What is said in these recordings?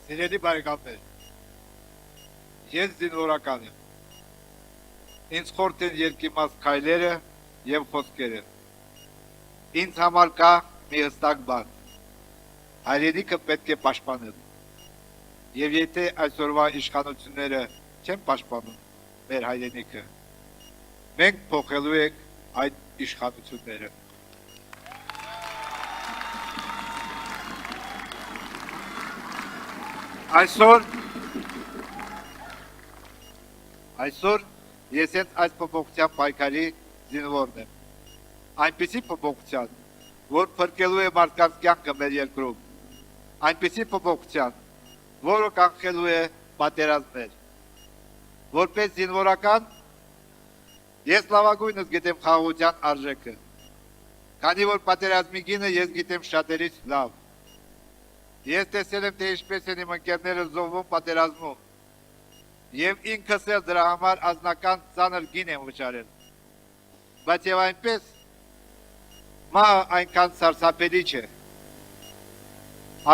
Սիրելի բարեկամներ, ես զինվորական եմ։ Ինձ խորտ են երկիմաց քայլերը եւ խոսքերը։ Ինձ համար կա մի հստակ բան. հայրենիքը պետք է պաշտպանել։ Եվ եթե այսօրվա իշխանությունները չեն պաշտպանում մեր հայրենիքը, մենք փոխելու ենք այդ իշխանությունները։ Այսօր ես հենց այս փոփոխության պայքարի զինվորն եմ։ Այնպիսի փոփոխության, որ փրկելու է մարդկանց կյանքը մեր երկրում։ Այնպիսի փոփոխության, որը կանխելու է պատերազմներ։ Որպես զինվորական ես լավագույնս գիտեմ խաղաղության արժեքը։ Քանի որ պատերազմի գինը ես գիտեմ շատերից լավ։ Ես տեսել եմ, թե ինչպես են իմ ընկերները զոհվում պատերազմում։ Եվ ինքս էլ դրա համար անձնական ծանր գին եմ վճարել։ Բայց եւ այնպես մահը այնքան սարսափելի չէ։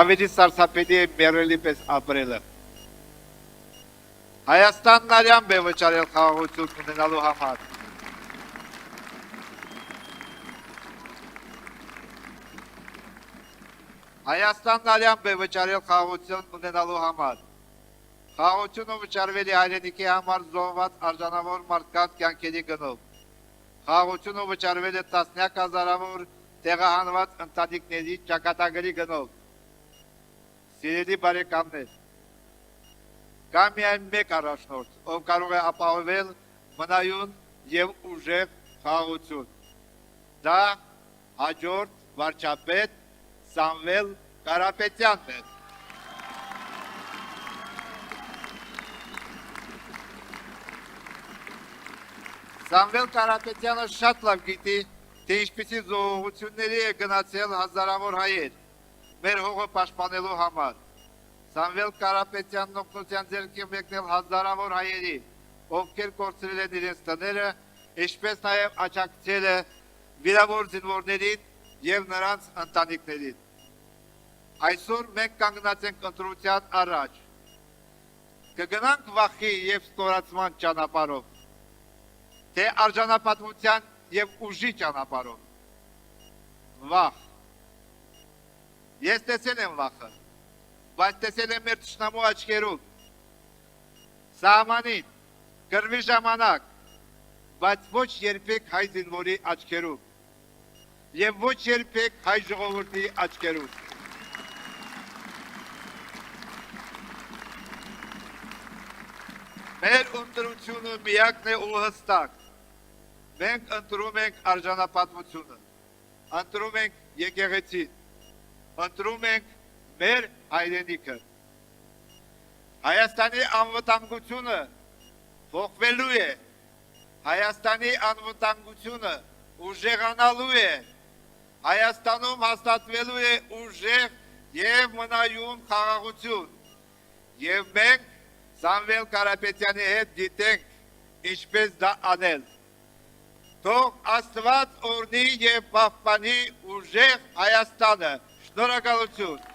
Ավելի սարսափելի է մեռելի պես ապրելը։ Հայաստանն արյամբ է վճարել խաղաղություն ունենալու համար։ Հայաստանն արյամբ է վճարել խաղաղություն ունենալու համար։ Խաղաղությունը վճարվել է հայրենիքի համար զոհված արժանավոր մարդկանց կյանքերի գնով։ Խաղաղությունը վճարվել է տասնյակ հազարավոր տեղահանված ընտանիքների ճակատագրի գնով։ Սիրելի բարեկամներ, կա միայն մեկ առաջնորդ, ով կարող է ապահովել մնայուն եւ ուժեղ խաղաղություն։ Դա հաջորդ վարչապետ Սամվել Կարապետյանն է։ Սամվել Կարապետյանը շատ լավ գիտի, թե ինչպիսի զոհողությունների է գնացել հազարավոր հայեր մեր հողը պաշտպանելու համար։ Սամվել Կարապետյանն օգնության ձեռք է մեկնել հազարավոր հայերի, ովքեր կորցրել են իրենց տները, ինչպես նաև աջակցել է վիրավոր զինվորներին եւ նրանց ընտանիքներին։ Այսօր մենք կանգնած ենք ընտրության առաջ։ Կգնանք վախի եւ ստորացման ճանապարհով, թե արժանապատվության եւ ուժի ճանապարհով։ Վախ։ Ես տեսել եմ վախը, բայց տեսել եմ մեր թշնամու աչքերում։ Սահմանին, կռվի ժամանակ, բայց ոչ երբեք հայ զինվորի աչքերում եւ ոչ երբեք հայ ժողովրդի աչքերում։ Մեր ընտրությունը միակն է ու հստակ։ Մենք ընտրում ենք արժանապատվությունը, ընտրում ենք եկեղեցին, ընտրում ենք մեր հայրենիքը։ Հայաստանի անվտանգությունը փոխվելու է, Հայաստանի անվտանգությունը ուժեղանալու է, Հայաստանում հաստատվելու է ուժեղ եւ մնայուն խաղաղություն, եւ մենք Սամվել Կարապետյանի հետ գիտենք ինչպես դա անել։ Թող Աստված օրհնի եւ պահպանի ուժեղ Հայաստանը։ Շնորհակալություն։